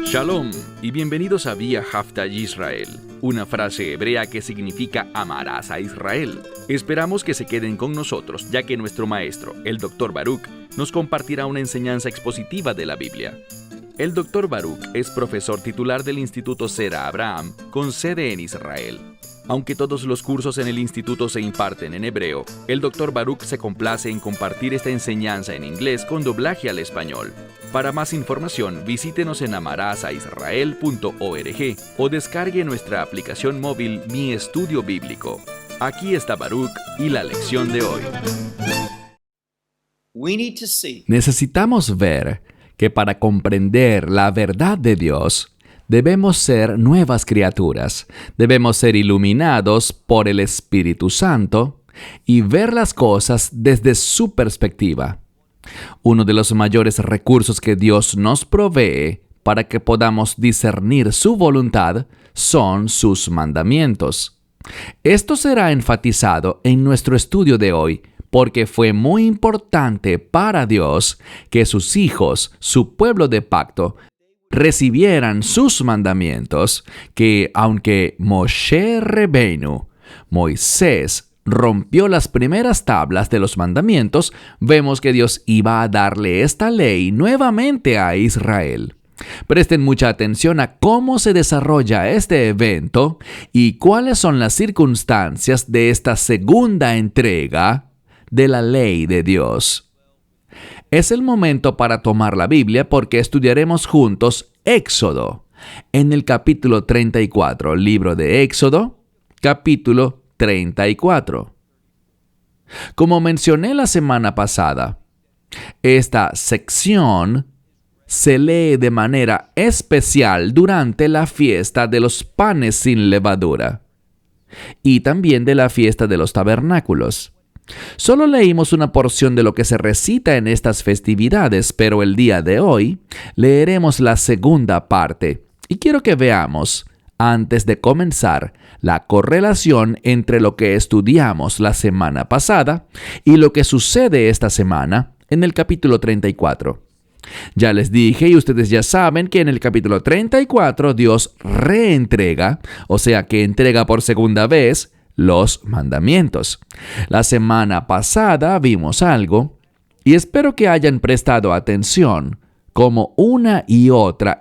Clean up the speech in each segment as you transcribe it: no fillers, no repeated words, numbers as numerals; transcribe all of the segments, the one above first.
Shalom y bienvenidos a Vía Haftaj Israel, una frase hebrea que significa amarás a Israel. Esperamos que se queden con nosotros, ya que nuestro maestro, el Dr. Baruch, nos compartirá una enseñanza expositiva de la Biblia. El Dr. Baruch es profesor titular del Instituto Zera Abraham, con sede en Israel. Aunque todos los cursos en el instituto se imparten en hebreo, el Dr. Baruch se complace en compartir esta enseñanza en inglés con doblaje al español. Para más información, visítenos en amarasaisrael.org o descargue nuestra aplicación móvil Mi Estudio Bíblico. Aquí está Baruch y la lección de hoy. Necesitamos ver que para comprender la verdad de Dios, debemos ser nuevas criaturas, debemos ser iluminados por el Espíritu Santo y ver las cosas desde su perspectiva. Uno de los mayores recursos que Dios nos provee para que podamos discernir su voluntad son sus mandamientos. Esto será enfatizado en nuestro estudio de hoy, porque fue muy importante para Dios que sus hijos, su pueblo de pacto, recibieran sus mandamientos, que aunque Moshe Rabbeinu, Moisés, rompió las primeras tablas de los mandamientos, vemos que Dios iba a darle esta ley nuevamente a Israel. Presten mucha atención a cómo se desarrolla este evento y cuáles son las circunstancias de esta segunda entrega de la ley de Dios. Es el momento para tomar la Biblia porque estudiaremos juntos Éxodo. En el capítulo 34, libro de Éxodo, capítulo 34. Como mencioné la semana pasada, esta sección se lee de manera especial durante la fiesta de los panes sin levadura y también de la fiesta de los tabernáculos. Solo leímos una porción de lo que se recita en estas festividades, pero el día de hoy leeremos la segunda parte. Y quiero que veamos, antes de comenzar, la correlación entre lo que estudiamos la semana pasada y lo que sucede esta semana en el capítulo 34. Ya les dije y ustedes ya saben que en el capítulo 34 Dios reentrega, o sea que entrega por segunda vez, los mandamientos. La semana pasada vimos algo y espero que hayan prestado atención como una y otra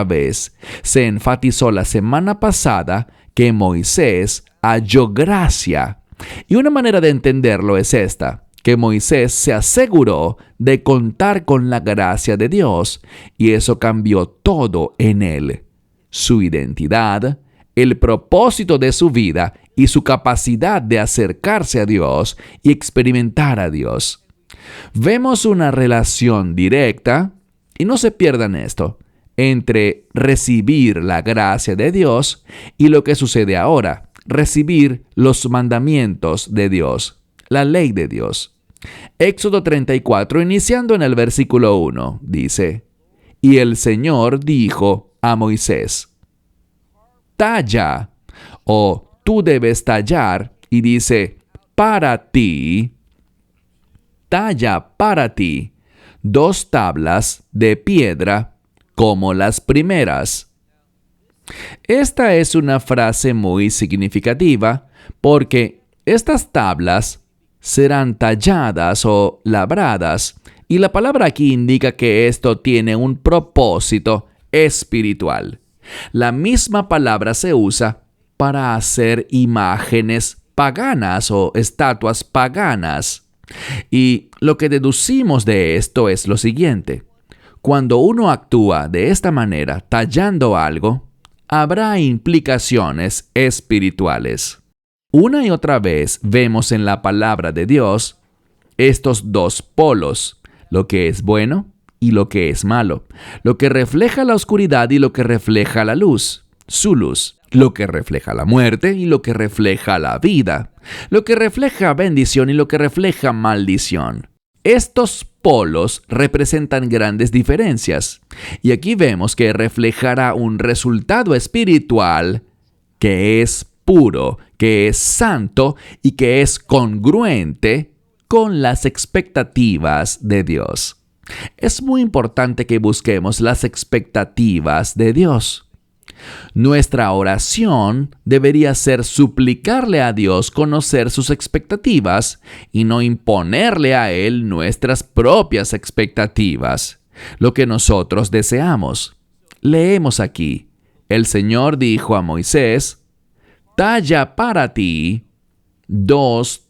vez se enfatizó la semana pasada que Moisés halló gracia. Y una manera de entenderlo es esta, que Moisés se aseguró de contar con la gracia de Dios y eso cambió todo en él. Su identidad, el propósito de su vida y su capacidad de acercarse a Dios y experimentar a Dios. Vemos una relación directa, y no se pierdan esto, entre recibir la gracia de Dios y lo que sucede ahora, recibir los mandamientos de Dios, la ley de Dios. Éxodo 34, iniciando en el versículo 1, dice: Y el Señor dijo a Moisés: talla, o tú debes tallar, y dice, para ti, talla para ti 2 tablas de piedra como las primeras. Esta es una frase muy significativa porque estas tablas serán talladas o labradas, y la palabra aquí indica que esto tiene un propósito espiritual. La misma palabra se usa para hacer imágenes paganas o estatuas paganas. Y lo que deducimos de esto es lo siguiente: cuando uno actúa de esta manera, tallando algo, habrá implicaciones espirituales. Una y otra vez vemos en la palabra de Dios estos 2 polos, lo que es bueno y lo que es malo, lo que refleja la oscuridad y lo que refleja la luz, su luz, lo que refleja la muerte y lo que refleja la vida, lo que refleja bendición y lo que refleja maldición. Estos polos representan grandes diferencias, y aquí vemos que reflejará un resultado espiritual que es puro, que es santo y que es congruente con las expectativas de Dios. Es muy importante que busquemos las expectativas de Dios. Nuestra oración debería ser suplicarle a Dios conocer sus expectativas y no imponerle a Él nuestras propias expectativas, lo que nosotros deseamos. Leemos aquí, el Señor dijo a Moisés: talla para ti 2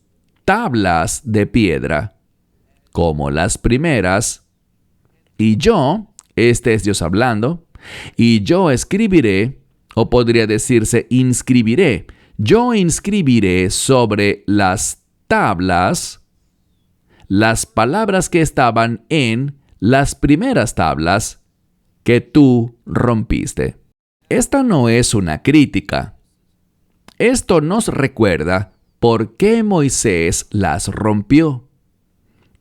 tablas de piedra, como las primeras, y yo, este es Dios hablando, y yo escribiré, o podría decirse inscribiré, yo inscribiré sobre las tablas las palabras que estaban en las primeras tablas que tú rompiste. Esta no es una crítica. Esto nos recuerda por qué Moisés las rompió.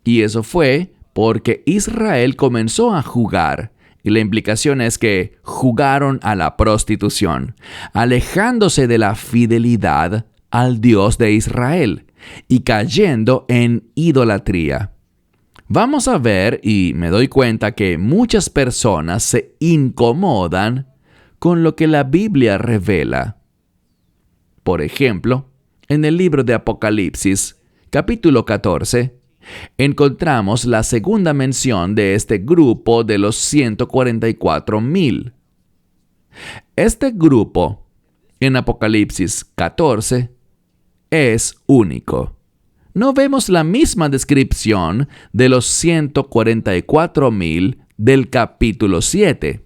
Y eso fue porque Israel comenzó a jugar. Y la implicación es que jugaron a la prostitución, alejándose de la fidelidad al Dios de Israel y cayendo en idolatría. Vamos a ver, y me doy cuenta que muchas personas se incomodan con lo que la Biblia revela. Por ejemplo, en el libro de Apocalipsis, capítulo 14, encontramos la segunda mención de este grupo de los 144,000. Este grupo, en Apocalipsis 14, es único. No vemos la misma descripción de los 144,000 del capítulo 7.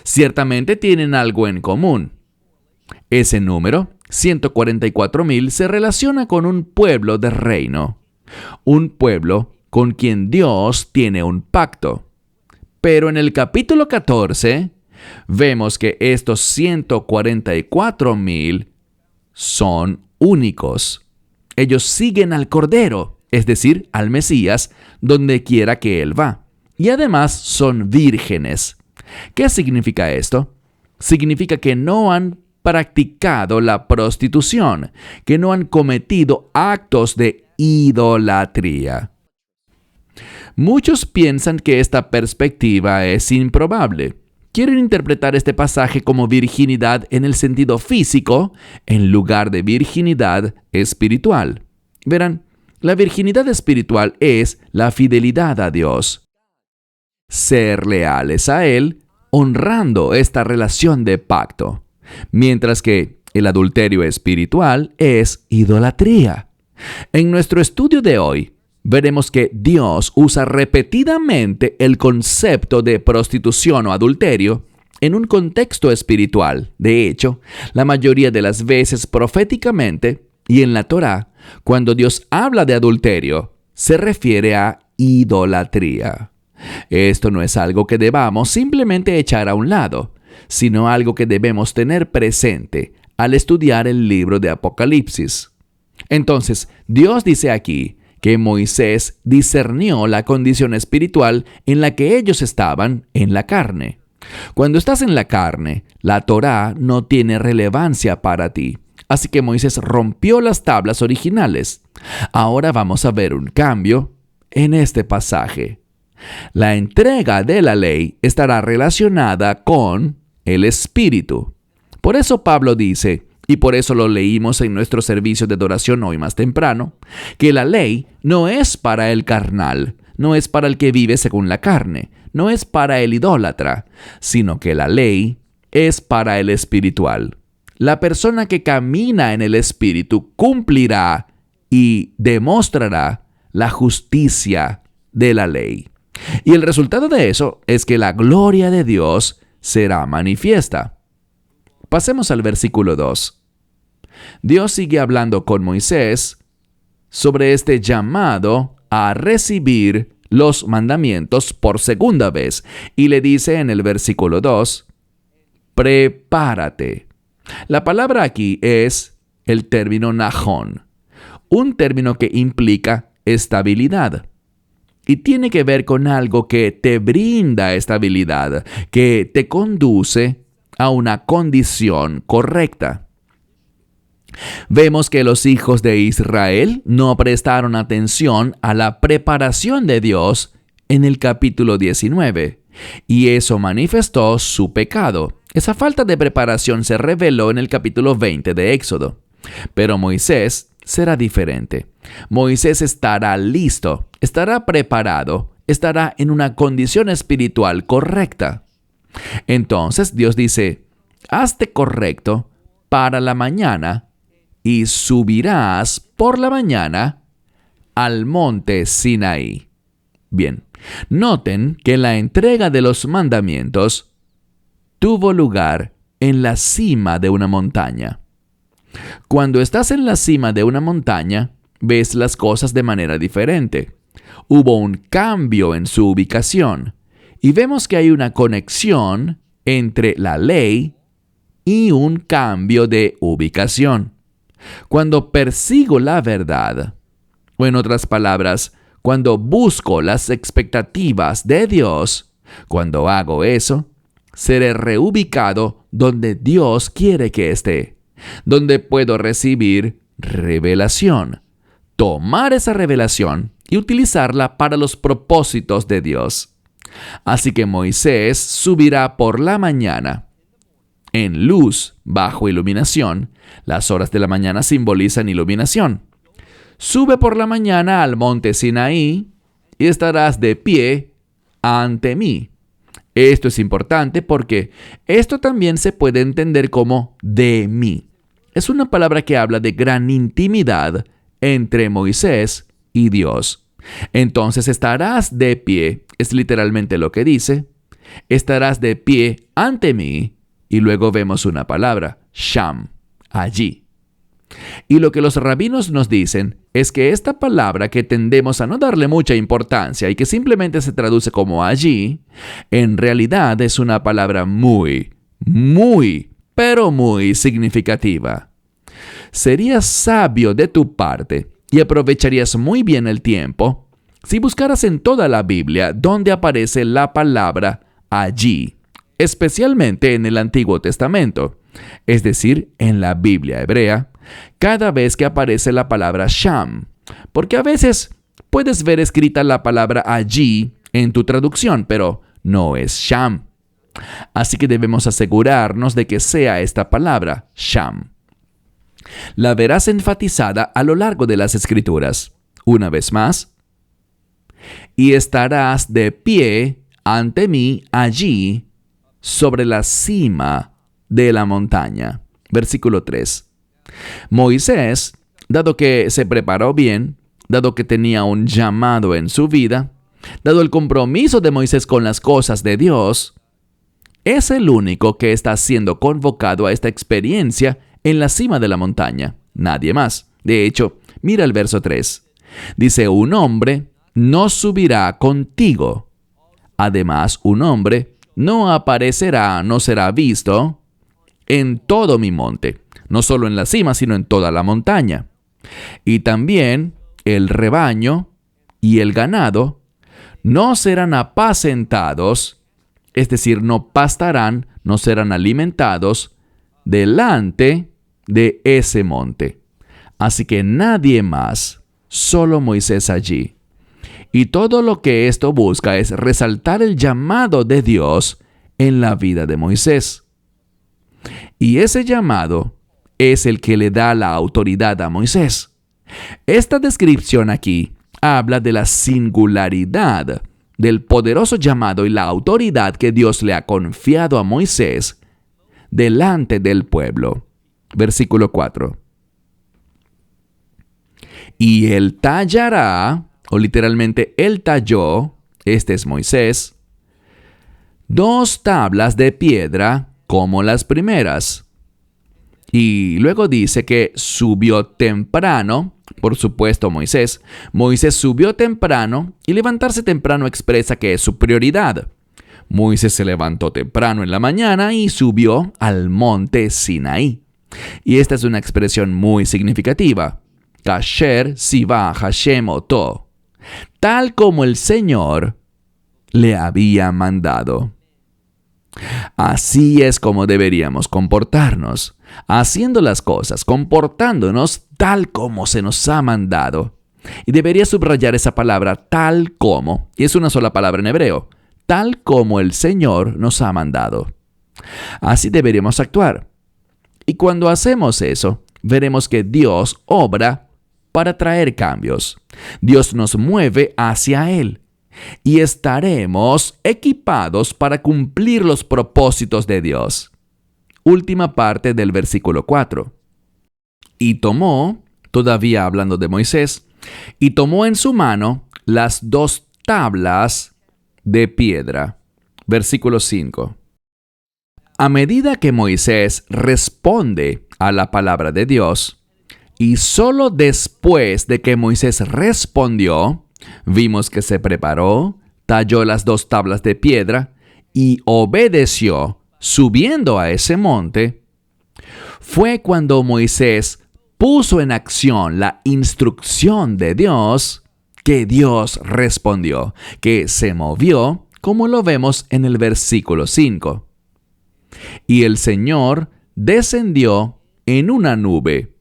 Ciertamente tienen algo en común. Ese número, 144,000, se relaciona con un pueblo de reino. Un pueblo con quien Dios tiene un pacto. Pero en el capítulo 14 vemos que estos 144,000 son únicos. Ellos siguen al Cordero, es decir, al Mesías, donde quiera que Él va. Y además son vírgenes. ¿Qué significa esto? Significa que no han practicado la prostitución, que no han cometido actos de idolatría. Muchos piensan que esta perspectiva es improbable. Quieren interpretar este pasaje como virginidad en el sentido físico, en lugar de virginidad espiritual. Verán, la virginidad espiritual es la fidelidad a Dios. Ser leales a Él, honrando esta relación de pacto. Mientras que el adulterio espiritual es idolatría. En nuestro estudio de hoy, veremos que Dios usa repetidamente el concepto de prostitución o adulterio en un contexto espiritual. De hecho, la mayoría de las veces proféticamente y en la Torá, cuando Dios habla de adulterio, se refiere a idolatría. Esto no es algo que debamos simplemente echar a un lado, sino algo que debemos tener presente al estudiar el libro de Apocalipsis. Entonces, Dios dice aquí que Moisés discernió la condición espiritual en la que ellos estaban en la carne. Cuando estás en la carne, la Torá no tiene relevancia para ti. Así que Moisés rompió las tablas originales. Ahora vamos a ver un cambio en este pasaje. La entrega de la ley estará relacionada con el Espíritu. Por eso Pablo dice, y por eso lo leímos en nuestro servicio de adoración hoy más temprano, que la ley no es para el carnal, no es para el que vive según la carne, no es para el idólatra, sino que la ley es para el espiritual. La persona que camina en el Espíritu cumplirá y demostrará la justicia de la ley. Y el resultado de eso es que la gloria de Dios será manifiesta. Pasemos al versículo 2. Dios sigue hablando con Moisés sobre este llamado a recibir los mandamientos por segunda vez. Y le dice en el versículo 2, prepárate. La palabra aquí es el término najón, un término que implica estabilidad. Y tiene que ver con algo que te brinda estabilidad, que te conduce a una condición correcta. Vemos que los hijos de Israel no prestaron atención a la preparación de Dios en el capítulo 19, y eso manifestó su pecado. Esa falta de preparación se reveló en el capítulo 20 de Éxodo. Pero Moisés será diferente. Moisés estará listo, estará preparado, estará en una condición espiritual correcta. Entonces Dios dice: hazte correcto para la mañana y subirás por la mañana al monte Sinaí. Bien, noten que la entrega de los mandamientos tuvo lugar en la cima de una montaña. Cuando estás en la cima de una montaña, ves las cosas de manera diferente. Hubo un cambio en su ubicación y vemos que hay una conexión entre la ley y un cambio de ubicación. Cuando persigo la verdad, o en otras palabras, cuando busco las expectativas de Dios, cuando hago eso, seré reubicado donde Dios quiere que esté, donde puedo recibir revelación, tomar esa revelación y utilizarla para los propósitos de Dios. Así que Moisés subirá por la mañana. En luz, bajo iluminación, las horas de la mañana simbolizan iluminación. Sube por la mañana al monte Sinaí y estarás de pie ante mí. Esto es importante porque esto también se puede entender como de mí. Es una palabra que habla de gran intimidad entre Moisés y Dios. Entonces estarás de pie, es literalmente lo que dice. Estarás de pie ante mí. Y luego vemos una palabra, sham, allí. Y lo que los rabinos nos dicen es que esta palabra, que tendemos a no darle mucha importancia y que simplemente se traduce como allí, en realidad es una palabra muy, pero muy significativa. Serías sabio de tu parte y aprovecharías muy bien el tiempo si buscaras en toda la Biblia donde aparece la palabra allí, especialmente en el Antiguo Testamento, es decir, en la Biblia hebrea, cada vez que aparece la palabra sham, porque a veces puedes ver escrita la palabra allí en tu traducción, pero no es sham. Así que debemos asegurarnos de que sea esta palabra, sham. La verás enfatizada a lo largo de las Escrituras. Una vez más, y estarás de pie ante mí allí, sobre la cima de la montaña. Versículo 3. Moisés, dado que se preparó bien, dado que tenía un llamado en su vida, dado el compromiso de Moisés con las cosas de Dios, es el único que está siendo convocado a esta experiencia en la cima de la montaña. Nadie más. De hecho, mira el verso 3. Dice: un hombre no subirá contigo. Además, un hombre no aparecerá, no será visto en todo mi monte, no solo en la cima, sino en toda la montaña. Y también el rebaño y el ganado no serán apacentados, es decir, no pastarán, no serán alimentados delante de ese monte. Así que nadie más, solo Moisés allí. Y todo lo que esto busca es resaltar el llamado de Dios en la vida de Moisés. Y ese llamado es el que le da la autoridad a Moisés. Esta descripción aquí habla de la singularidad, del poderoso llamado y la autoridad que Dios le ha confiado a Moisés delante del pueblo. Versículo 4. Y él tallará, o literalmente él talló, este es Moisés, 2 tablas de piedra como las primeras. Y luego dice que subió temprano, por supuesto Moisés subió temprano, y levantarse temprano expresa que es su prioridad. Moisés se levantó temprano en la mañana y subió al monte Sinaí. Y esta es una expresión muy significativa. Kasher siva Hashem oto, tal como el Señor le había mandado. Así es como deberíamos comportarnos, haciendo las cosas, comportándonos tal como se nos ha mandado. Y debería subrayar esa palabra tal como, y es una sola palabra en hebreo, tal como el Señor nos ha mandado. Así deberíamos actuar. Y cuando hacemos eso, veremos que Dios obra para traer cambios. Dios nos mueve hacia Él. Y estaremos equipados para cumplir los propósitos de Dios. Última parte del versículo 4. Y tomó, todavía hablando de Moisés, y tomó en su mano las 2 tablas de piedra. Versículo 5. A medida que Moisés responde a la palabra de Dios, y solo después de que Moisés respondió, vimos que se preparó, talló las 2 tablas de piedra y obedeció, subiendo a ese monte. Fue cuando Moisés puso en acción la instrucción de Dios que Dios respondió, que se movió, como lo vemos en el versículo 5. Y el Señor descendió en una nube.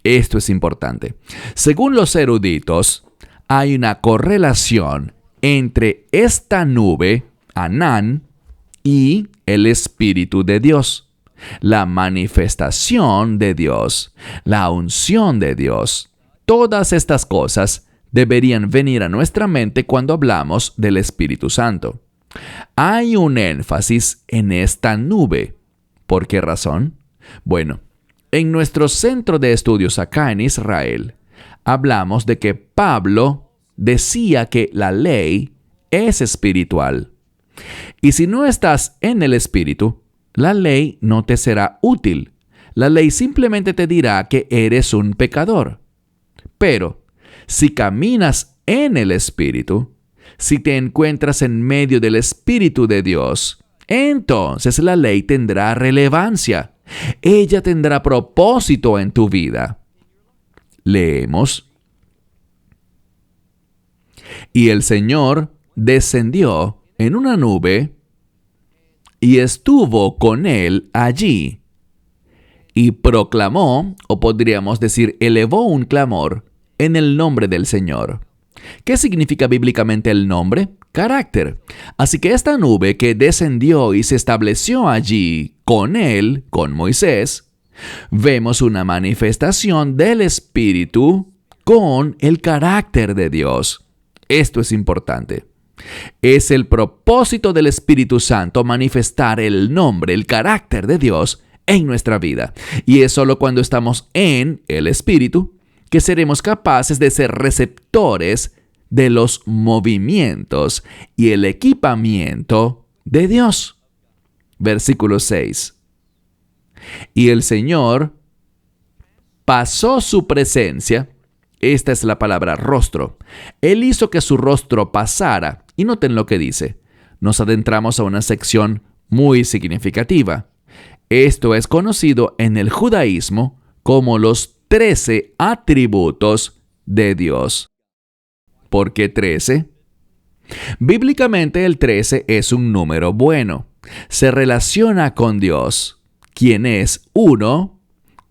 Esto es importante. Según los eruditos, hay una correlación entre esta nube, Anán, y el Espíritu de Dios, la manifestación de Dios, la unción de Dios. Todas estas cosas deberían venir a nuestra mente cuando hablamos del Espíritu Santo. Hay un énfasis en esta nube. ¿Por qué razón? Bueno, en nuestro centro de estudios acá en Israel, hablamos de que Pablo decía que la ley es espiritual. Y si no estás en el Espíritu, la ley no te será útil. La ley simplemente te dirá que eres un pecador. Pero si caminas en el Espíritu, si te encuentras en medio del Espíritu de Dios, entonces la ley tendrá relevancia. Ella tendrá propósito en tu vida. Leemos. Y el Señor descendió en una nube y estuvo con él allí. Y proclamó, o podríamos decir, elevó un clamor en el nombre del Señor. ¿Qué significa bíblicamente el nombre? Carácter. Así que esta nube que descendió y se estableció allí con él, con Moisés, vemos una manifestación del Espíritu con el carácter de Dios. Esto es importante. Es el propósito del Espíritu Santo manifestar el nombre, el carácter de Dios en nuestra vida. Y es solo cuando estamos en el Espíritu que seremos capaces de ser receptores de los movimientos y el equipamiento de Dios. Versículo 6. Y el Señor pasó su presencia. Esta es la palabra rostro. Él hizo que su rostro pasara. Y noten lo que dice. Nos adentramos a una sección muy significativa. Esto es conocido en el judaísmo como los 13 atributos de Dios. ¿Por qué 13? Bíblicamente el 13 es un número bueno. Se relaciona con Dios, quien es uno,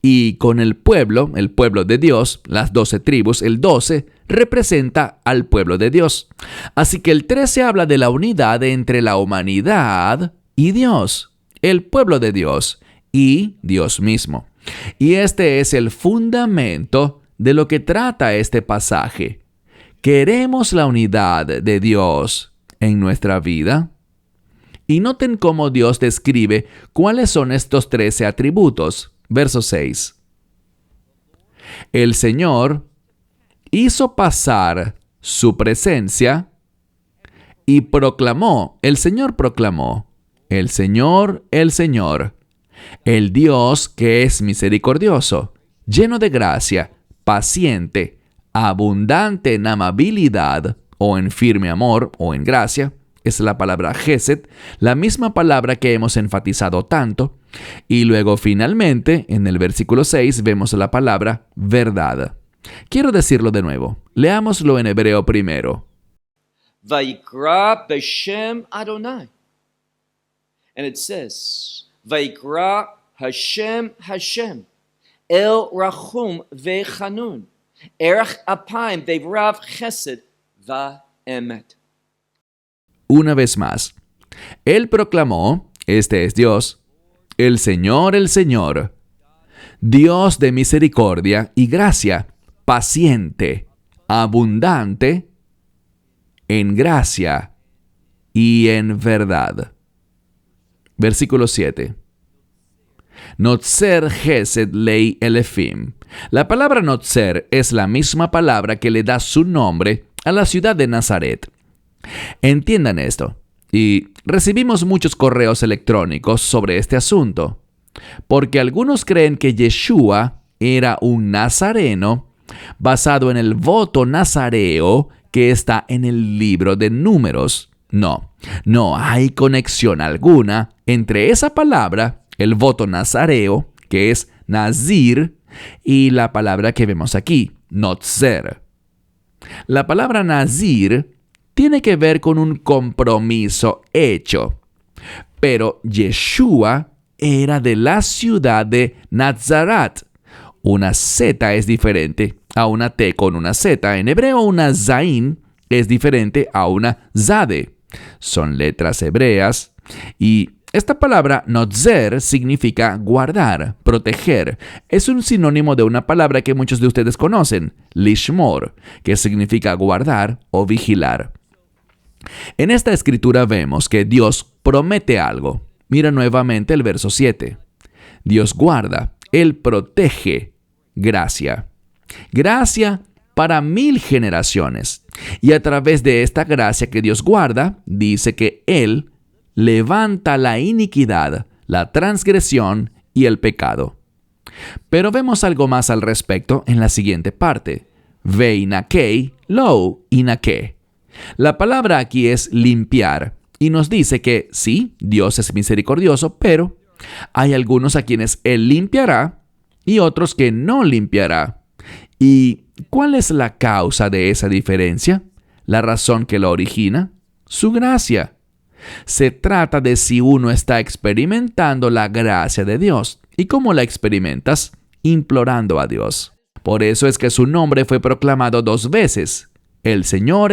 y con el pueblo de Dios, las 12 tribus, el 12 representa al pueblo de Dios. Así que el 13 habla de la unidad entre la humanidad y Dios, el pueblo de Dios y Dios mismo. Y este es el fundamento de lo que trata este pasaje. ¿Queremos la unidad de Dios en nuestra vida? Y noten cómo Dios describe cuáles son estos 13 atributos. Verso 6. El Señor hizo pasar su presencia y proclamó, el Señor, el Señor, el Dios que es misericordioso, lleno de gracia, paciente, abundante en amabilidad o en firme amor o en gracia. Es la palabra Gesed, la misma palabra que hemos enfatizado tanto. Y luego finalmente, en el versículo 6, vemos la palabra verdad. Quiero decirlo de nuevo. Leámoslo en hebreo primero. Vayikra Beshem Adonai. And it says, Vaikra Hashem Hashem, El Rachum Vechanun, Erech Apaim Verav Chesed Va'emet. Una vez más, Él proclamó, este es Dios, el Señor, Dios de misericordia y gracia, paciente, abundante en gracia y en verdad. Versículo 7. Notzer Gesed Lei Elefim. La palabra Notzer es la misma palabra que le da su nombre a la ciudad de Nazaret. Entiendan esto, y recibimos muchos correos electrónicos sobre este asunto, porque algunos creen que Yeshua era un nazareno basado en el voto nazareo que está en el libro de Números. No hay conexión alguna entre esa palabra, el voto nazareo, que es nazir, y la palabra que vemos aquí, notzer. La palabra nazir tiene que ver con un compromiso hecho, pero Yeshua era de la ciudad de Nazarat. Una Z es diferente a una T con una Z. En hebreo, una Zain es diferente a una Zade. Son letras hebreas y esta palabra notzer significa guardar, proteger. Es un sinónimo de una palabra que muchos de ustedes conocen, lishmor, que significa guardar o vigilar. En esta escritura vemos que Dios promete algo. Mira nuevamente el verso 7. Dios guarda, Él protege gracia. Gracia para 1000 generaciones. Y a través de esta gracia que Dios guarda, dice que Él levanta la iniquidad, la transgresión y el pecado. Pero vemos algo más al respecto en la siguiente parte. Veinakei lo inake. La palabra aquí es limpiar y nos dice que sí, Dios es misericordioso, pero hay algunos a quienes Él limpiará y otros que no limpiará. ¿Y cuál es la causa de esa diferencia? ¿La razón que lo origina? Su gracia. Se trata de si uno está experimentando la gracia de Dios. ¿Y cómo la experimentas? Implorando a Dios. Por eso es que su nombre fue proclamado 2 veces. El Señor,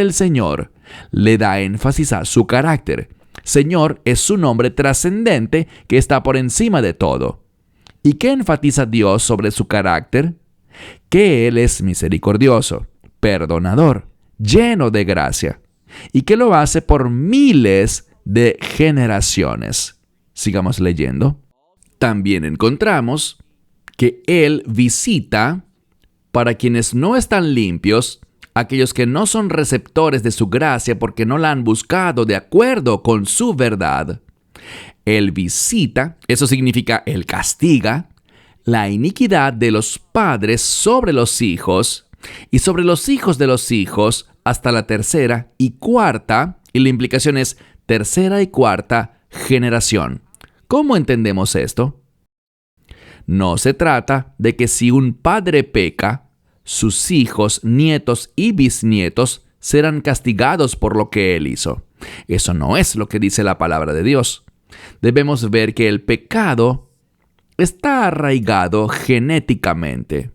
le da énfasis a su carácter. Señor es su nombre trascendente que está por encima de todo. ¿Y qué enfatiza Dios sobre su carácter? Que Él es misericordioso, perdonador, lleno de gracia, y que lo hace por miles de generaciones. Sigamos leyendo. También encontramos que Él visita para quienes no están limpios, aquellos que no son receptores de su gracia porque no la han buscado de acuerdo con su verdad. Él visita, eso significa Él castiga, la iniquidad de los padres sobre los hijos y sobre los hijos de los hijos hasta la 3ª y 4ª, y la implicación es 3ª y 4ª generación. ¿Cómo entendemos esto? No se trata de que si un padre peca, sus hijos, nietos y bisnietos serán castigados por lo que él hizo. Eso no es lo que dice la palabra de Dios. Debemos ver que el pecado está arraigado genéticamente.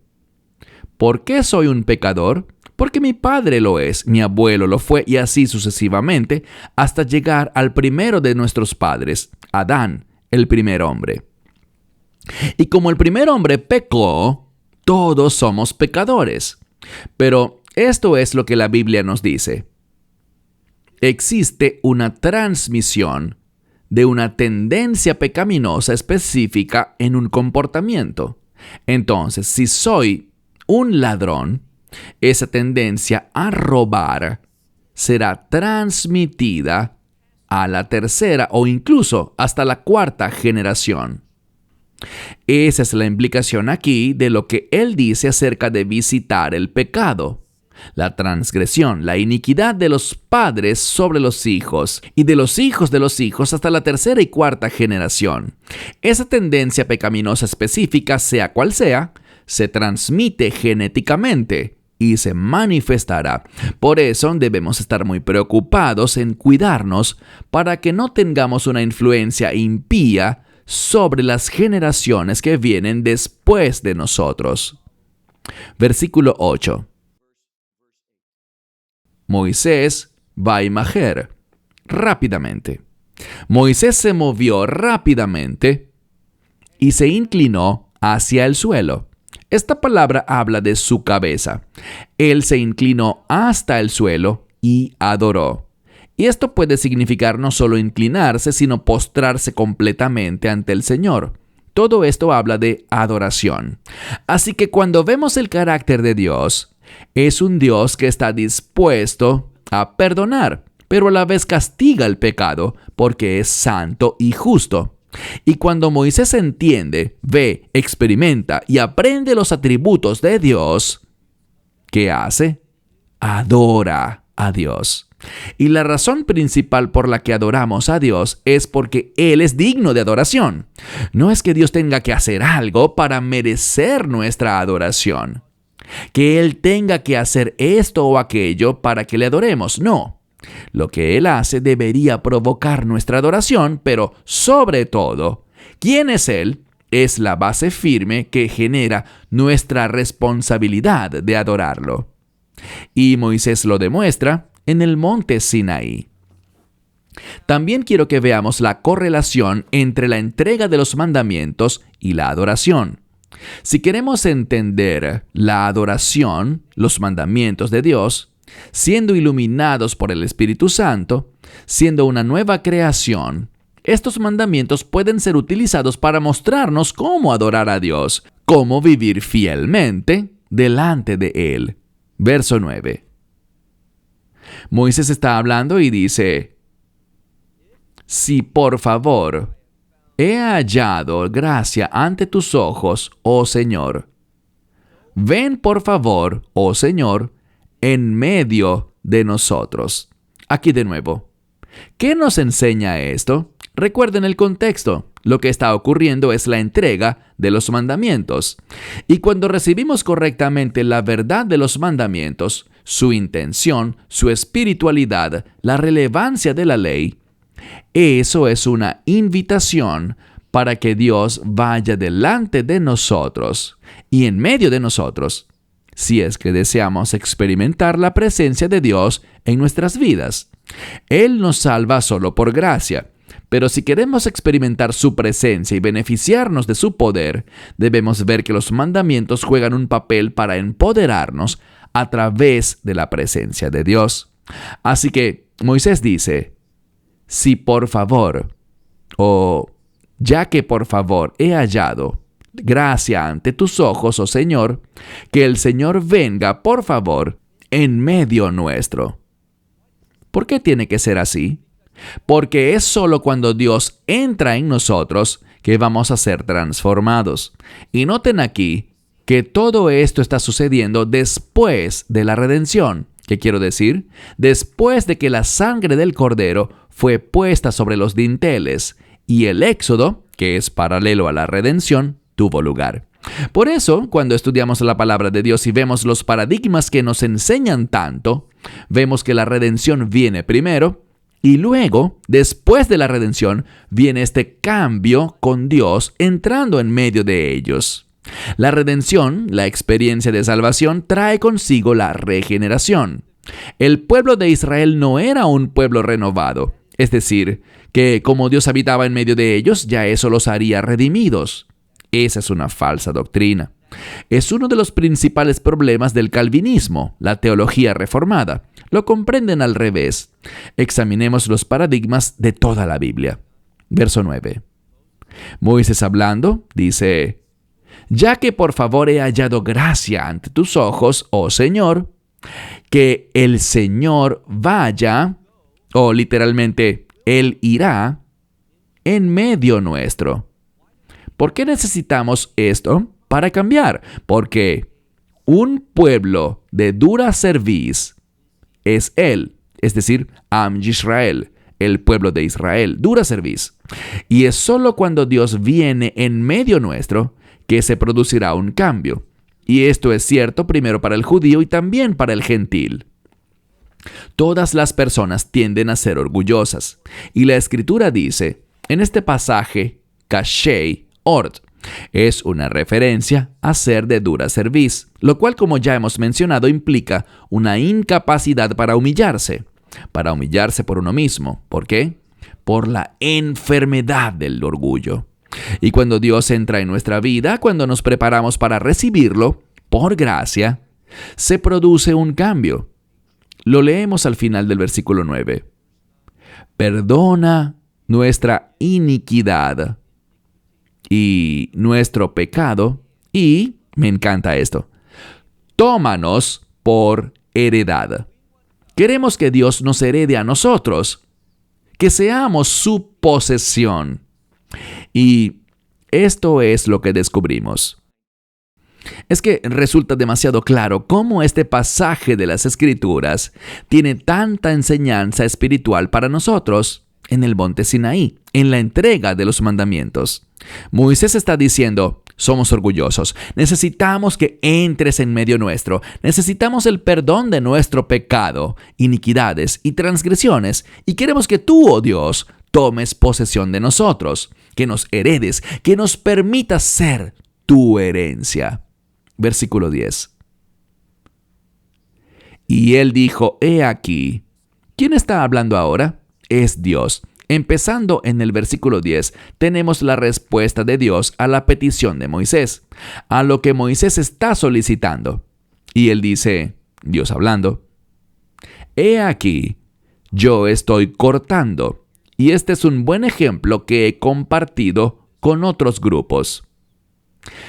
¿Por qué soy un pecador? Porque mi padre lo es, mi abuelo lo fue y así sucesivamente hasta llegar al primero de nuestros padres, Adán, el primer hombre. Y como el primer hombre pecó, todos somos pecadores. Pero esto es lo que la Biblia nos dice. Existe una transmisión de una tendencia pecaminosa específica en un comportamiento. Entonces, si soy un ladrón, esa tendencia a robar será transmitida a la 3ª o incluso hasta la 4ª generación. Esa es la implicación aquí de lo que él dice acerca de visitar el pecado, la transgresión, la iniquidad de los padres sobre los hijos y de los hijos hasta la 3ª y 4ª generación. Esa tendencia pecaminosa específica, sea cual sea, se transmite genéticamente y se manifestará. Por eso debemos estar muy preocupados en cuidarnos para que no tengamos una influencia impía sobre las generaciones que vienen después de nosotros. Versículo 8. Moisés va a Majer rápidamente. Moisés se movió rápidamente y se inclinó hacia el suelo. Esta palabra habla de su cabeza. Él se inclinó hasta el suelo y adoró. Y esto puede significar no solo inclinarse, sino postrarse completamente ante el Señor. Todo esto habla de adoración. Así que cuando vemos el carácter de Dios, es un Dios que está dispuesto a perdonar, pero a la vez castiga el pecado porque es santo y justo. Y cuando Moisés entiende, ve, experimenta y aprende los atributos de Dios, ¿qué hace? Adora a Dios. Y la razón principal por la que adoramos a Dios es porque Él es digno de adoración. No es que Dios tenga que hacer algo para merecer nuestra adoración, que Él tenga que hacer esto o aquello para que le adoremos. No. Lo que Él hace debería provocar nuestra adoración, pero sobre todo, ¿quién es Él? Es la base firme que genera nuestra responsabilidad de adorarlo. Y Moisés lo demuestra en el monte Sinaí. También quiero que veamos la correlación entre la entrega de los mandamientos y la adoración. Si queremos entender la adoración, los mandamientos de Dios, siendo iluminados por el Espíritu Santo, siendo una nueva creación, estos mandamientos pueden ser utilizados para mostrarnos cómo adorar a Dios, cómo vivir fielmente delante de Él. Verso 9. Moisés está hablando y dice: si por favor he hallado gracia ante tus ojos, oh Señor, ven por favor, oh Señor, en medio de nosotros. Aquí de nuevo, ¿qué nos enseña esto? Recuerden el contexto. Lo que está ocurriendo es la entrega de los mandamientos. Y cuando recibimos correctamente la verdad de los mandamientos, su intención, su espiritualidad, la relevancia de la ley, eso es una invitación para que Dios vaya delante de nosotros y en medio de nosotros, si es que deseamos experimentar la presencia de Dios en nuestras vidas. Él nos salva solo por gracia. Pero si queremos experimentar su presencia y beneficiarnos de su poder, debemos ver que los mandamientos juegan un papel para empoderarnos a través de la presencia de Dios. Así que Moisés dice: si por favor, o ya que por favor he hallado gracia ante tus ojos, oh Señor, que el Señor venga por favor en medio nuestro. ¿Por qué tiene que ser así? Porque es solo cuando Dios entra en nosotros que vamos a ser transformados. Y noten aquí que todo esto está sucediendo después de la redención. ¿Qué quiero decir? Después de que la sangre del Cordero fue puesta sobre los dinteles y el éxodo, que es paralelo a la redención, tuvo lugar. Por eso, cuando estudiamos la palabra de Dios y vemos los paradigmas que nos enseñan tanto, vemos que la redención viene primero. Y luego, después de la redención, viene este cambio con Dios entrando en medio de ellos. La redención, la experiencia de salvación, trae consigo la regeneración. El pueblo de Israel no era un pueblo renovado, es decir, que como Dios habitaba en medio de ellos, ya eso los haría redimidos. Esa es una falsa doctrina. Es uno de los principales problemas del calvinismo, la teología reformada. Lo comprenden al revés. Examinemos los paradigmas de toda la Biblia. Verso 9. Moisés hablando, dice: ya que por favor he hallado gracia ante tus ojos, oh Señor, que el Señor vaya, o literalmente, Él irá, en medio nuestro. ¿Por qué necesitamos esto? Para cambiar, porque un pueblo de dura cerviz es Él, es decir, Am Yisrael, el pueblo de Israel, dura cerviz. Y es solo cuando Dios viene en medio nuestro que se producirá un cambio. Y esto es cierto primero para el judío y también para el gentil. Todas las personas tienden a ser orgullosas. Y la Escritura dice, en este pasaje, Kashei Ord, es una referencia a ser de dura cerviz, lo cual, como ya hemos mencionado, implica una incapacidad para humillarse por uno mismo. ¿Por qué? Por la enfermedad del orgullo. Y cuando Dios entra en nuestra vida, cuando nos preparamos para recibirlo, por gracia, se produce un cambio. Lo leemos al final del versículo 9. Perdona nuestra iniquidad y nuestro pecado, y, me encanta esto, tómanos por heredad. Queremos que Dios nos herede a nosotros, que seamos su posesión. Y esto es lo que descubrimos. Es que resulta demasiado claro cómo este pasaje de las Escrituras tiene tanta enseñanza espiritual para nosotros en el monte Sinaí, en la entrega de los mandamientos. Moisés está diciendo, somos orgullosos, necesitamos que entres en medio nuestro, necesitamos el perdón de nuestro pecado, iniquidades y transgresiones, y queremos que tú, oh Dios, tomes posesión de nosotros, que nos heredes, que nos permitas ser tu herencia. Versículo 10. Y él dijo, he aquí. ¿Quién está hablando ahora? Es Dios. Empezando en el versículo 10, tenemos la respuesta de Dios a la petición de Moisés, a lo que Moisés está solicitando. Y él dice, Dios hablando, he aquí, yo estoy cortando. Y este es un buen ejemplo que he compartido con otros grupos.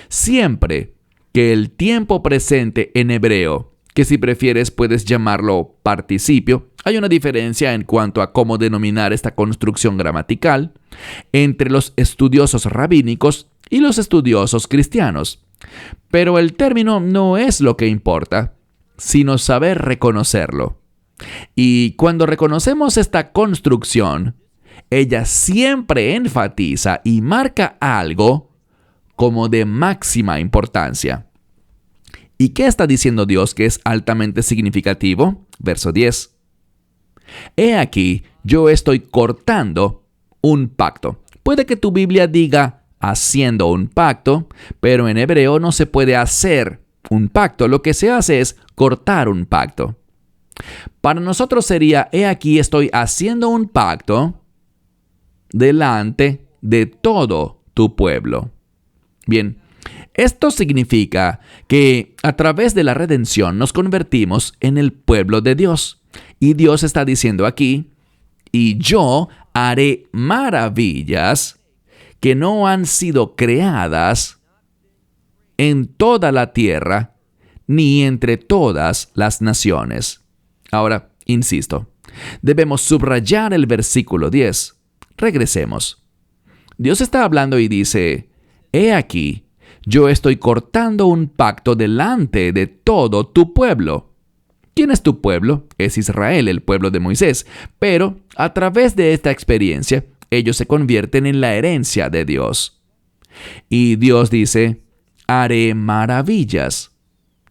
Siempre que el tiempo presente en hebreo, que si prefieres puedes llamarlo participio, hay una diferencia en cuanto a cómo denominar esta construcción gramatical entre los estudiosos rabínicos y los estudiosos cristianos. Pero el término no es lo que importa, sino saber reconocerlo. Y cuando reconocemos esta construcción, ella siempre enfatiza y marca algo como de máxima importancia. ¿Y qué está diciendo Dios que es altamente significativo? Verso 10. He aquí, yo estoy cortando un pacto. Puede que tu Biblia diga haciendo un pacto, pero en hebreo no se puede hacer un pacto. Lo que se hace es cortar un pacto. Para nosotros sería, he aquí estoy haciendo un pacto delante de todo tu pueblo. Bien, esto significa que a través de la redención nos convertimos en el pueblo de Dios. Y Dios está diciendo aquí, y yo haré maravillas que no han sido creadas en toda la tierra, ni entre todas las naciones. Ahora, insisto, debemos subrayar el versículo 10. Regresemos. Dios está hablando y dice, he aquí, yo estoy cortando un pacto delante de todo tu pueblo. ¿Quién es tu pueblo? Es Israel, el pueblo de Moisés. Pero a través de esta experiencia, ellos se convierten en la herencia de Dios. Y Dios dice, haré maravillas.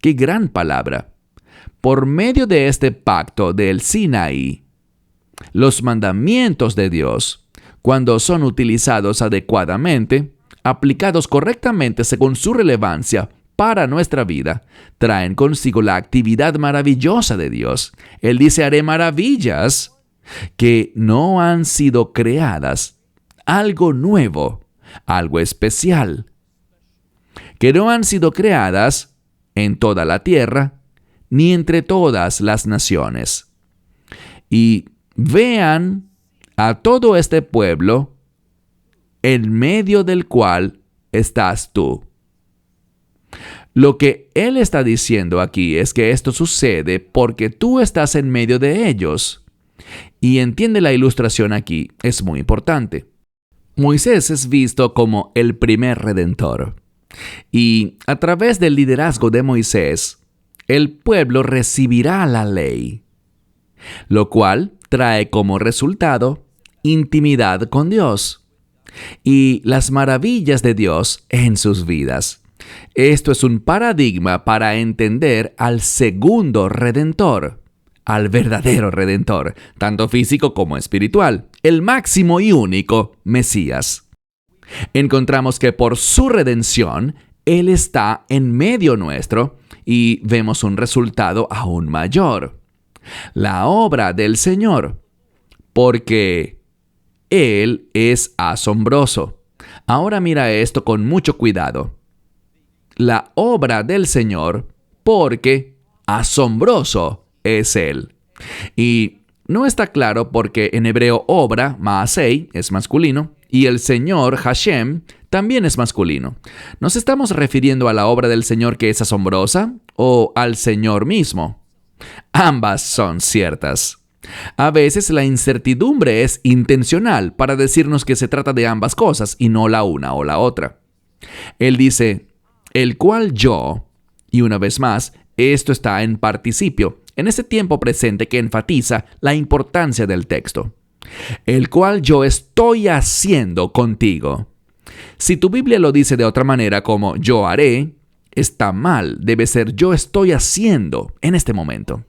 ¡Qué gran palabra! Por medio de este pacto del Sinaí, los mandamientos de Dios, cuando son utilizados adecuadamente, aplicados correctamente según su relevancia para nuestra vida, traen consigo la actividad maravillosa de Dios. Él dice, haré maravillas que no han sido creadas, algo nuevo, algo especial, que no han sido creadas en toda la tierra, ni entre todas las naciones. Y vean a todo este pueblo en medio del cual estás tú. Lo que Él está diciendo aquí es que esto sucede porque tú estás en medio de ellos. Y entiende, la ilustración aquí es muy importante. Moisés es visto como el primer redentor. Y a través del liderazgo de Moisés, el pueblo recibirá la ley, lo cual trae como resultado intimidad con Dios y las maravillas de Dios en sus vidas. Esto es un paradigma para entender al segundo Redentor, al verdadero Redentor, tanto físico como espiritual, el máximo y único Mesías. Encontramos que por su redención, Él está en medio nuestro y vemos un resultado aún mayor. La obra del Señor, porque Él es asombroso. Ahora mira esto con mucho cuidado. La obra del Señor, porque asombroso es Él. Y no está claro porque en hebreo obra, maasei, es masculino, y el Señor, Hashem, también es masculino. ¿Nos estamos refiriendo a la obra del Señor que es asombrosa o al Señor mismo? Ambas son ciertas. A veces la incertidumbre es intencional para decirnos que se trata de ambas cosas y no la una o la otra. Él dice, el cual yo, y una vez más, esto está en participio, en ese tiempo presente que enfatiza la importancia del texto. El cual yo estoy haciendo contigo. Si tu Biblia lo dice de otra manera como yo haré, está mal, debe ser yo estoy haciendo en este momento.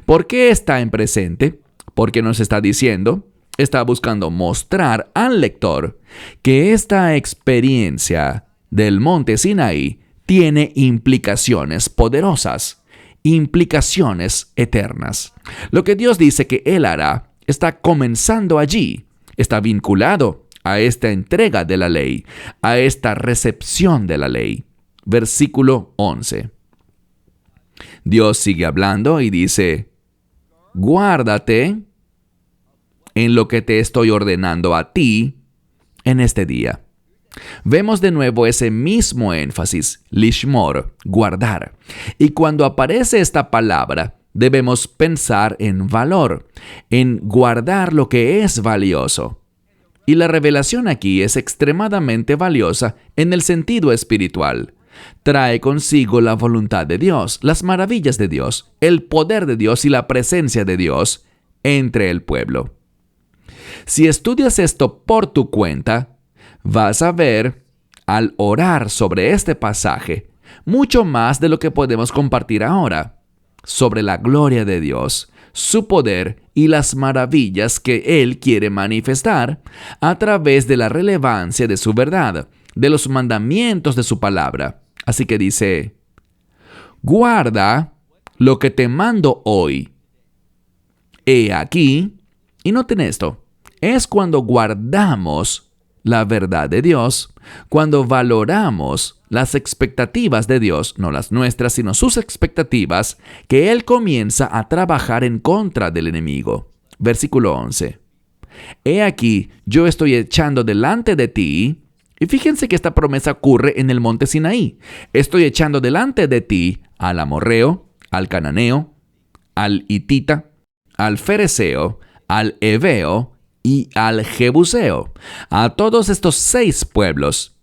¿Por qué está en presente? Porque nos está diciendo, está buscando mostrar al lector que esta experiencia del monte Sinaí tiene implicaciones poderosas, implicaciones eternas. Lo que Dios dice que Él hará está comenzando allí, está vinculado a esta entrega de la ley, a esta recepción de la ley. Versículo 11. Dios sigue hablando y dice, guárdate en lo que te estoy ordenando a ti en este día. Vemos de nuevo ese mismo énfasis, lishmor, guardar. Y cuando aparece esta palabra, debemos pensar en valor, en guardar lo que es valioso. Y la revelación aquí es extremadamente valiosa en el sentido espiritual. Trae consigo la voluntad de Dios, las maravillas de Dios, el poder de Dios y la presencia de Dios entre el pueblo. Si estudias esto por tu cuenta, vas a ver, al orar sobre este pasaje, mucho más de lo que podemos compartir ahora, sobre la gloria de Dios, su poder y las maravillas que Él quiere manifestar a través de la relevancia de su verdad, de los mandamientos de su palabra. Así que dice, guarda lo que te mando hoy. He aquí, y noten esto, es cuando guardamos la verdad de Dios, cuando valoramos las expectativas de Dios, no las nuestras, sino sus expectativas, que Él comienza a trabajar en contra del enemigo. Versículo 11. He aquí, yo estoy echando delante de ti, y fíjense que esta promesa ocurre en el monte Sinaí. Estoy echando delante de ti al amorreo, al cananeo, al hitita, al fereceo, al heveo y al jebuseo, a todos estos 6 pueblos.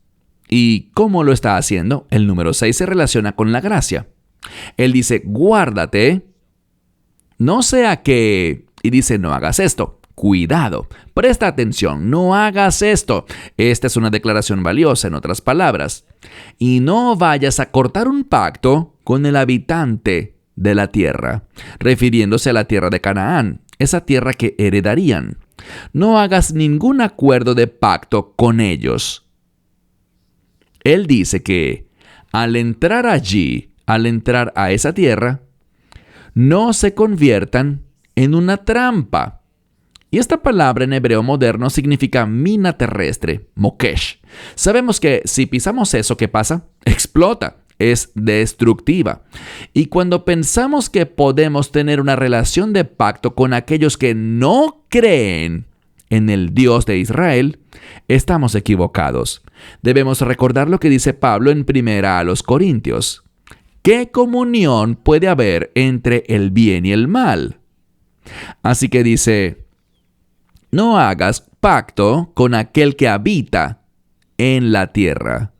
¿Y cómo lo está haciendo? El número 6 se relaciona con la gracia. Él dice, guárdate, no sea que... Y dice, no hagas esto. Cuidado, presta atención, no hagas esto. Esta es una declaración valiosa, en otras palabras. Y no vayas a cortar un pacto con el habitante de la tierra, refiriéndose a la tierra de Canaán, esa tierra que heredarían. No hagas ningún acuerdo de pacto con ellos. Él dice que al entrar allí, al entrar a esa tierra, no se conviertan en una trampa. Y esta palabra en hebreo moderno significa mina terrestre, mokesh. Sabemos que si pisamos eso, ¿qué pasa? Explota, es destructiva. Y cuando pensamos que podemos tener una relación de pacto con aquellos que no creen en el Dios de Israel, estamos equivocados. Debemos recordar lo que dice Pablo en 1 Corintios. ¿Qué comunión puede haber entre el bien y el mal? Así que dice, no hagas pacto con aquel que habita en la tierra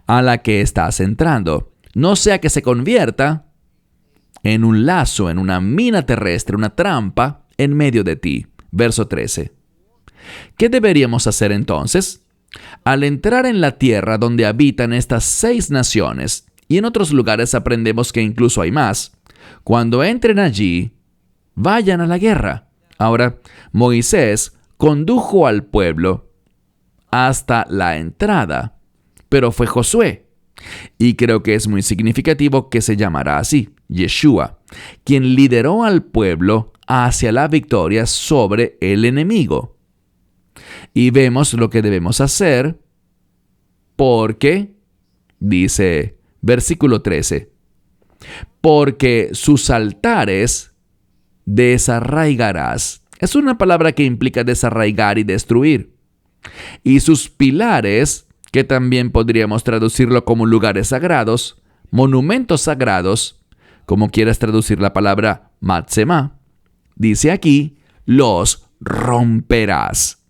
a la que estás entrando, no sea que se convierta en un lazo, en una mina terrestre, una trampa en medio de ti. Verso 13. ¿Qué deberíamos hacer entonces? Al entrar en la tierra donde habitan estas 6 naciones, y en otros lugares aprendemos que incluso hay más, cuando entren allí, vayan a la guerra. Ahora, Moisés condujo al pueblo hasta la entrada, pero fue Josué. Y creo que es muy significativo que se llamará así, Yeshua, quien lideró al pueblo hacia la victoria sobre el enemigo. Y vemos lo que debemos hacer porque, dice versículo 13, porque sus altares desarraigarás. Es una palabra que implica desarraigar y destruir. Y sus pilares, que también podríamos traducirlo como lugares sagrados, monumentos sagrados, como quieras traducir la palabra matzema, dice aquí, los romperás.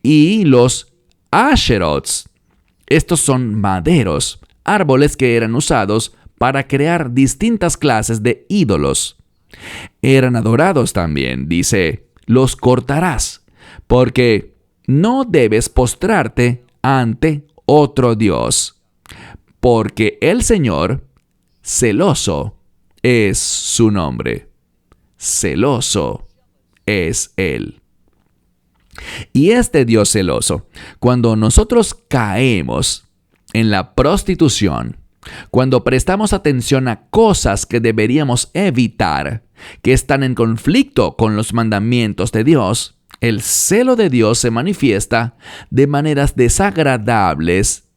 Y los asherots, estos son maderos, árboles que eran usados para crear distintas clases de ídolos. Eran adorados también, dice, los cortarás, porque no debes postrarte ante otro Dios, porque el Señor, celoso, es su nombre. Celoso es Él. Y este Dios celoso, cuando nosotros caemos en la prostitución, cuando prestamos atención a cosas que deberíamos evitar, que están en conflicto con los mandamientos de Dios, el celo de Dios se manifiesta de maneras desagradables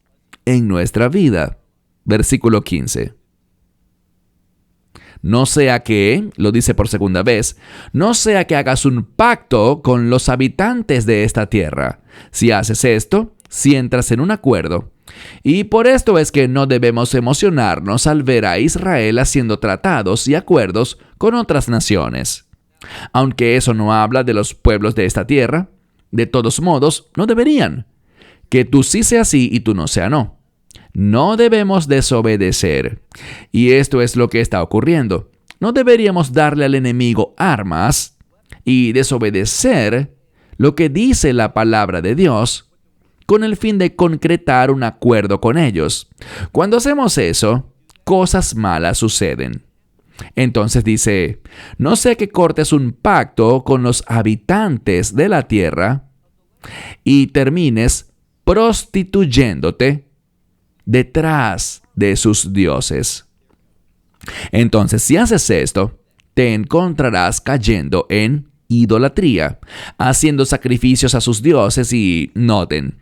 en nuestra vida. Versículo 15. No sea que, lo dice por segunda vez, no sea que hagas un pacto con los habitantes de esta tierra. Si haces esto, si entras en un acuerdo. Y por esto es que no debemos emocionarnos al ver a Israel haciendo tratados y acuerdos con otras naciones. Aunque eso no habla de los pueblos de esta tierra, de todos modos, no deberían. Que tú sí sea sí y tú no sea no. No debemos desobedecer. Y esto es lo que está ocurriendo. No deberíamos darle al enemigo armas y desobedecer lo que dice la palabra de Dios con el fin de concretar un acuerdo con ellos. Cuando hacemos eso, cosas malas suceden. Entonces dice, no sea que cortes un pacto con los habitantes de la tierra y termines prostituyéndote detrás de sus dioses. Entonces, si haces esto, te encontrarás cayendo en idolatría, haciendo sacrificios a sus dioses y, noten,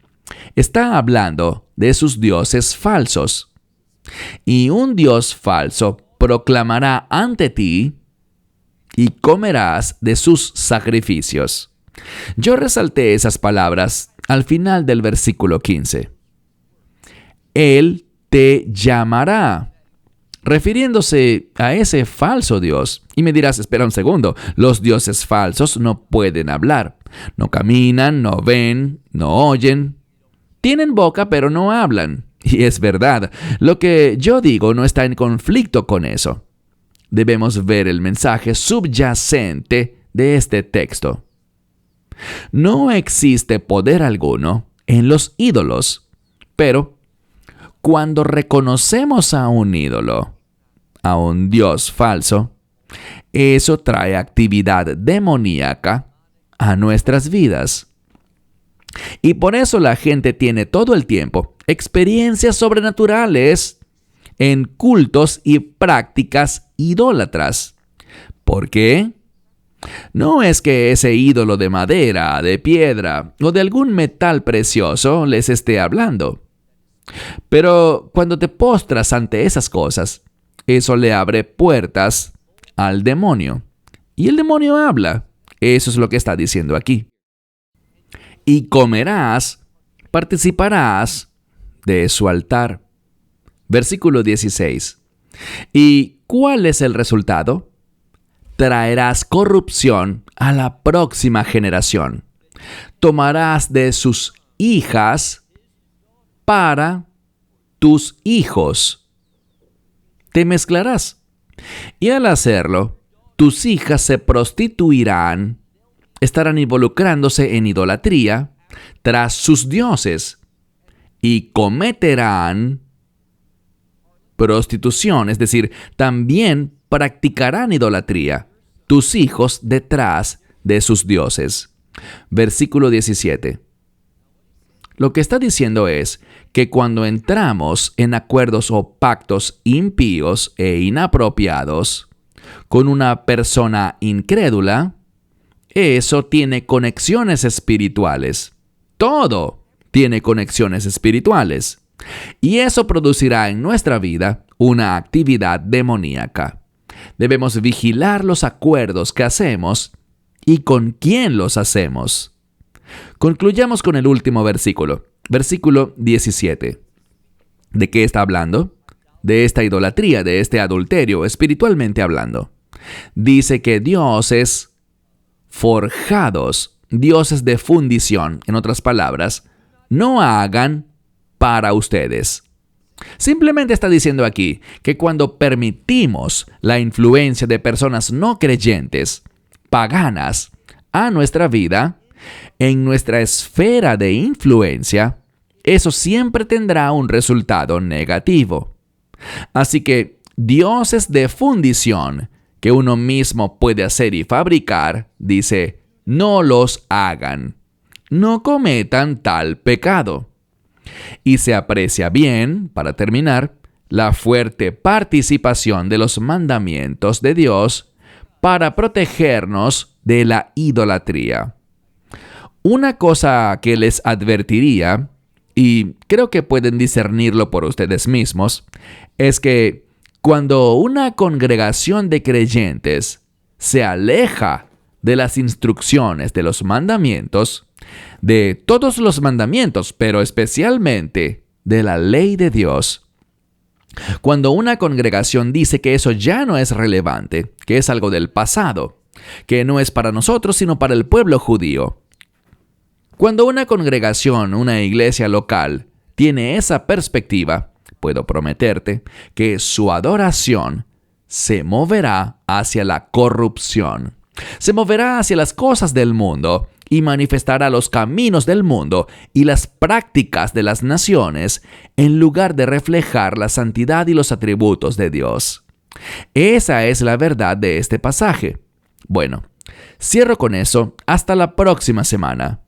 está hablando de sus dioses falsos. Y un dios falso proclamará ante ti y comerás de sus sacrificios. Yo resalté esas palabras al final del versículo 15. Él te llamará, refiriéndose a ese falso Dios. Y me dirás, espera un segundo, los dioses falsos no pueden hablar, no caminan, no ven, no oyen. Tienen boca pero no hablan. Y es verdad, lo que yo digo no está en conflicto con eso. Debemos ver el mensaje subyacente de este texto. No existe poder alguno en los ídolos, pero cuando reconocemos a un ídolo, a un dios falso, eso trae actividad demoníaca a nuestras vidas. Y por eso la gente tiene todo el tiempo experiencias sobrenaturales en cultos y prácticas idólatras. ¿Por qué? No es que ese ídolo de madera, de piedra o de algún metal precioso les esté hablando. Pero cuando te postras ante esas cosas, eso le abre puertas al demonio. Y el demonio habla. Eso es lo que está diciendo aquí. Y comerás, participarás de su altar. Versículo 16. ¿Y cuál es el resultado? Traerás corrupción a la próxima generación. Tomarás de sus hijas para tus hijos. Te mezclarás. Y al hacerlo, tus hijas se prostituirán, estarán involucrándose en idolatría tras sus dioses y cometerán prostitución, es decir, también practicarán idolatría, tus hijos detrás de sus dioses. Versículo 17. Lo que está diciendo es que cuando entramos en acuerdos o pactos impíos e inapropiados con una persona incrédula, eso tiene conexiones espirituales. Todo tiene conexiones espirituales. Y eso producirá en nuestra vida una actividad demoníaca. Debemos vigilar los acuerdos que hacemos y con quién los hacemos. Concluyamos con el último versículo, versículo 17. ¿De qué está hablando? De esta idolatría, de este adulterio, espiritualmente hablando. Dice que dioses forjados, dioses de fundición, en otras palabras, no hagan para ustedes. Simplemente está diciendo aquí que cuando permitimos la influencia de personas no creyentes, paganas, a nuestra vida, en nuestra esfera de influencia, eso siempre tendrá un resultado negativo. Así que dioses de fundición que uno mismo puede hacer y fabricar, dice, no los hagan, no cometan tal pecado. Y se aprecia bien, para terminar, la fuerte participación de los mandamientos de Dios para protegernos de la idolatría. Una cosa que les advertiría, y creo que pueden discernirlo por ustedes mismos, es que cuando una congregación de creyentes se aleja de las instrucciones de los mandamientos, de todos los mandamientos, pero especialmente de la ley de Dios, cuando una congregación dice que eso ya no es relevante, que es algo del pasado, que no es para nosotros sino para el pueblo judío, cuando una congregación, una iglesia local, tiene esa perspectiva, puedo prometerte que su adoración se moverá hacia la corrupción. Se moverá hacia las cosas del mundo y manifestará los caminos del mundo y las prácticas de las naciones en lugar de reflejar la santidad y los atributos de Dios. Esa es la verdad de este pasaje. Bueno, cierro con eso. Hasta la próxima semana.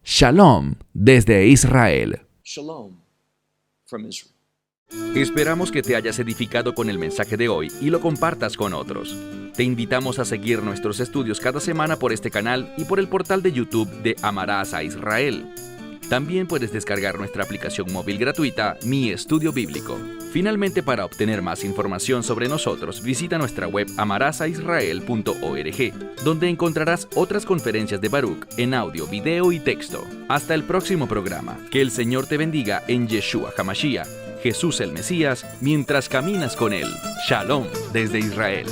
Shalom desde Israel. Shalom from Israel. Esperamos que te hayas edificado con el mensaje de hoy y lo compartas con otros. Te invitamos a seguir nuestros estudios cada semana por este canal y por el portal de YouTube de Amarás a Israel. También puedes descargar nuestra aplicación móvil gratuita, Mi Estudio Bíblico. Finalmente, para obtener más información sobre nosotros, visita nuestra web amarasaisrael.org, donde encontrarás otras conferencias de Baruch en audio, video y texto. Hasta el próximo programa. Que el Señor te bendiga en Yeshua HaMashiach, Jesús el Mesías, mientras caminas con Él. Shalom desde Israel.